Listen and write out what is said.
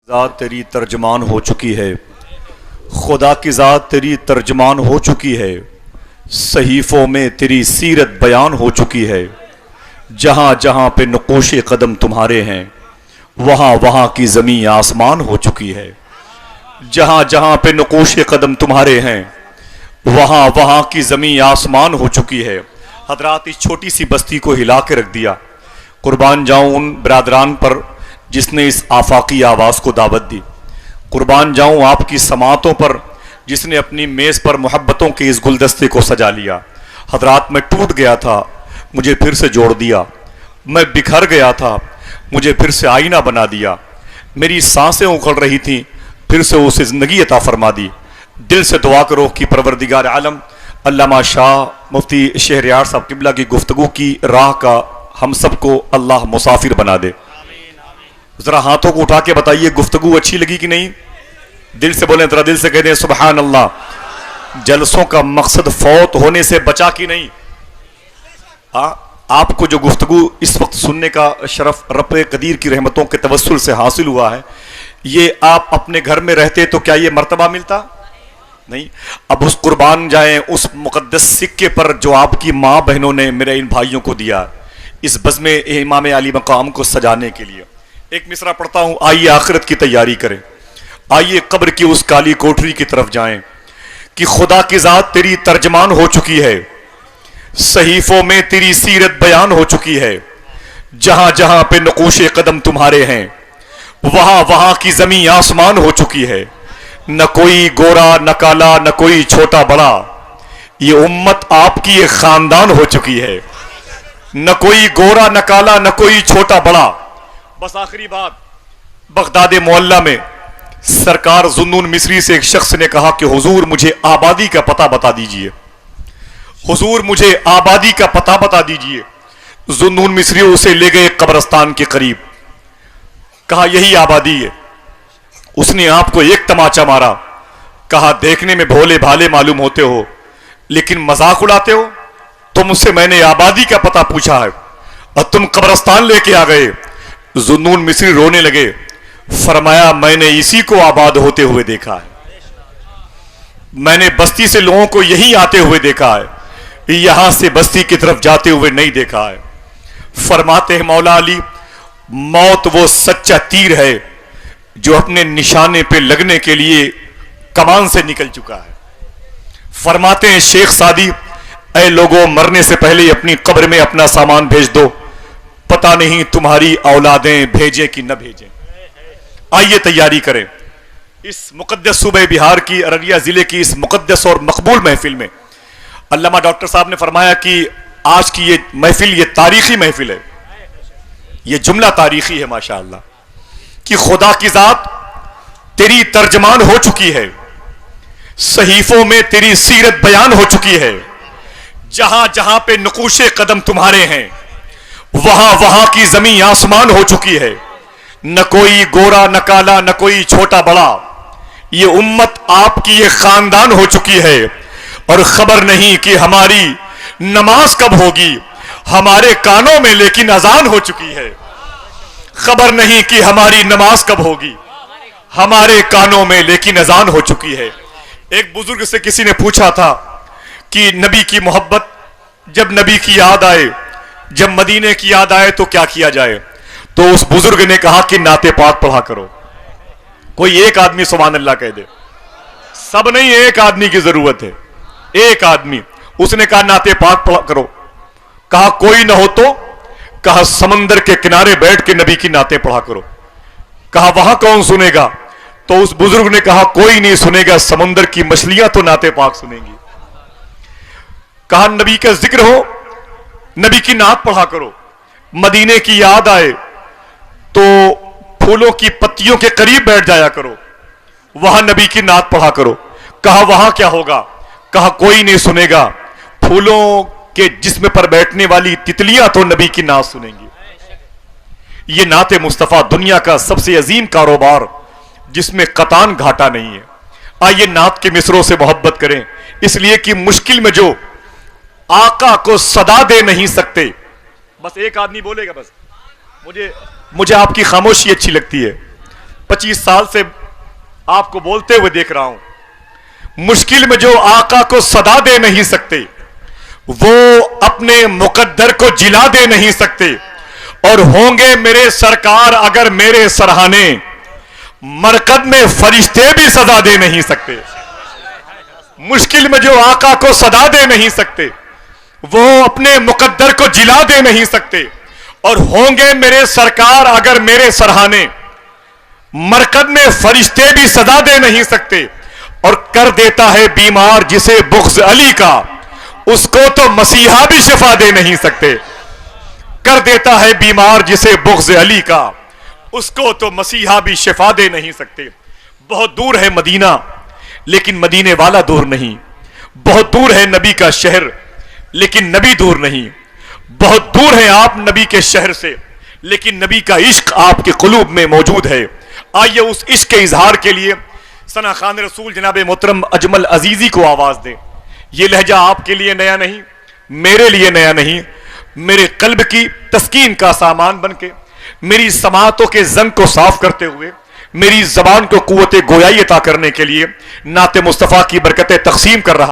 ज़ात तेरी तर्जमान हो चुकी है, खुदा की ज़ात तेरी तर्जमान हो चुकी है, सहीफ़ों में तेरी सीरत बयान हो चुकी है। जहाँ जहाँ पे नक़ोशे कदम तुम्हारे हैं, वहाँ वहाँ की ज़मीं आसमान हो चुकी है। जहाँ जहाँ पे नक़ोशे कदम तुम्हारे हैं, वहाँ वहाँ की ज़मीं आसमान हो चुकी है। हज़रात, इस छोटी सी बस्ती को हिला के रख दिया। कुर्बान जाऊँ उन बिरादरान पर जिसने इस आफाकी आवाज़ को दावत दी। कुर्बान जाऊँ आपकी समातों पर जिसने अपनी मेज़ पर मोहब्बतों के इस गुलदस्ते को सजा लिया। हज़रात, मैं टूट गया था, मुझे फिर से जोड़ दिया। मैं बिखर गया था, मुझे फिर से आईना बना दिया। मेरी सांसें उखड़ रही थीं, फिर से उसे ज़िंदगी अता फरमा दी। दिल से दुआ करो कि परवरदिगार आलम अल्लामा शाह मुफ्ती शहरयार साहब किबला की गुफ्तगू की राह का हम सबको अल्लाह मुसाफिर बना दे। जरा हाथों को उठा के बताइए, गुफ्तगू अच्छी लगी कि नहीं? दिल से बोलें, जरा दिल से कह दें सुबहान अल्लाह। जलसों का मकसद फौत होने से बचा कि नहीं? आपको जो गुफ्तगू इस वक्त सुनने का शरफ रब कदीर की रहमतों के तवस्सुल से हासिल हुआ है, ये आप अपने घर में रहते तो क्या ये मर्तबा मिलता? नहीं। अब उस कुर्बान जाएं उस मुकद्दस सिक्के पर जो आपकी माँ बहनों ने मेरे इन भाइयों को दिया, इस बज़्म इमाम अली मकाम को सजाने के लिए। एक मिसरा पढ़ता हूं, आइए आखिरत की तैयारी करें, आइए कब्र की उस काली कोठरी की तरफ जाएं कि खुदा की ज़ात तेरी तर्जमान हो चुकी है, सहीफों में तेरी सीरत बयान हो चुकी है। जहां जहां पे नक़ूशे कदम तुम्हारे हैं, वहां वहां की ज़मीं आसमान हो चुकी है। न कोई गोरा न काला न कोई छोटा बड़ा, ये उम्मत आपकी एक खानदान हो चुकी है। न कोई गोरा न काला न कोई छोटा बड़ा। बस आखिरी बात, बगदाद मोहल्ला में सरकार जुन्नून मिस्री से एक शख्स ने कहा कि हुजूर मुझे आबादी का पता बता दीजिए, हुजूर मुझे आबादी का पता बता दीजिए। जुन्नून मिस्री उसे ले गए कब्रस्तान के करीब, कहा यही आबादी है। उसने आपको एक तमाचा मारा, कहा देखने में भोले भाले मालूम होते हो लेकिन मजाक उड़ाते हो। तुमसे मैंने आबादी का पता पूछा है और तुम कब्रस्तान लेके आ गए। जुन्नून मिस्री रोने लगे, फरमाया मैंने इसी को आबाद होते हुए देखा है, मैंने बस्ती से लोगों को यही आते हुए देखा है, यहां से बस्ती की तरफ जाते हुए नहीं देखा है। फरमाते हैं मौला अली, मौत वो सच्चा तीर है जो अपने निशाने पे लगने के लिए कमान से निकल चुका है। फरमाते हैं शेख सादी, ऐ लोगों, मरने से पहले अपनी कब्र में अपना सामान भेज दो, पता नहीं तुम्हारी औलादें भेजें कि न भेजें। आइए तैयारी करें। इस मुकद्दस सूबे बिहार की अररिया जिले की इस मुकद्दस और मकबूल महफिल में अल्लामा डॉक्टर साहब ने फरमाया कि आज की ये महफिल ये तारीखी महफिल है, ये जुमला तारीखी है माशाअल्लाह, कि खुदा की ज़ात तेरी तर्जमान हो चुकी है, सहीफों में तेरी सीरत बयान हो चुकी है। जहां जहां पे नक़ूशे कदम तुम्हारे हैं, वहां वहां की ज़मीं आसमान हो चुकी है। न कोई गोरा न काला न कोई छोटा बड़ा, ये उम्मत आपकी एक खानदान हो चुकी है। और खबर नहीं कि हमारी नमाज कब होगी, हमारे कानों में लेकिन अजान हो चुकी है। खबर नहीं कि हमारी नमाज कब होगी, हमारे कानों में लेकिन अजान हो चुकी है। एक बुजुर्ग से किसी ने पूछा था कि नबी की मोहब्बत, जब नबी की याद आए, जब मदीने की याद आए तो क्या किया जाए? तो उस बुजुर्ग ने कहा कि नाते पाक पढ़ा करो। कोई एक आदमी सुभान अल्लाह कह दे। सब नहीं, एक आदमी की जरूरत है, एक आदमी। उसने कहा नाते पाक पढ़ा करो। कहा कोई ना हो तो? कहा समंदर के किनारे बैठ के नबी की नाते पढ़ा करो। कहा वहां कौन सुनेगा? तो उस बुजुर्ग ने कहा कोई नहीं सुनेगा, समंदर की मछलियां तो नाते पाक सुनेंगी। कहा नबी का जिक्र हो, नबी की नात पढ़ा करो। मदीने की याद आए तो फूलों की पत्तियों के करीब बैठ जाया करो, वहां नबी की नात पढ़ा करो। कहा वहां क्या होगा? कहा कोई नहीं सुनेगा, फूलों के जिस्म पर बैठने वाली तितलियां तो नबी की नात सुनेंगी। ये नाते मुस्तफा दुनिया का सबसे अजीम कारोबार जिसमें कतान घाटा नहीं है। आइए नात के मिसरों से मोहब्बत करें, इसलिए कि मुश्किल में जो आका को सदा दे नहीं सकते। बस एक आदमी बोलेगा, बस मुझे आपकी खामोशी अच्छी लगती है। 25 साल से आपको बोलते हुए देख रहा हूं। मुश्किल में जो आका को सदा दे नहीं सकते, वो अपने मुकद्दर को जिला दे नहीं सकते। और होंगे मेरे सरकार अगर मेरे सरहाने, मरकद में फरिश्ते भी सदा दे नहीं सकते। मुश्किल में जो आका को सदा दे नहीं सकते, वो अपने मुकद्दर को जिला दे नहीं सकते। और होंगे मेरे सरकार अगर मेरे सरहाने, मरकद में फरिश्ते भी सदा दे नहीं सकते। और कर देता है बीमार जिसे बुग़्ज़ अली का, उसको तो मसीहा भी शिफा दे नहीं सकते। कर देता है बीमार जिसे बुग़्ज़ अली का, उसको तो मसीहा भी शिफा दे नहीं सकते। बहुत दूर है मदीना, लेकिन मदीने वाला दूर नहीं। बहुत दूर है नबी का शहर, लेकिन नबी दूर नहीं। बहुत दूर है आप नबी के शहर से, लेकिन नबी का इश्क आपके कुलूब में मौजूद है। आइए उस इश्क के इजहार के लिए सना खान रसूल जनाब मोहतरम अजमल अजीजी को आवाज दें। यह लहजा आपके लिए नया नहीं, मेरे लिए नया नहीं, मेरे कल्ब की तस्कीन का सामान बनके, मेरी समातों के जंग को साफ करते हुए, मेरी जबान को कुव्वत गोयाई अता करने के लिए नाते मुस्तफा की बरकतें तकसीम कर रहा।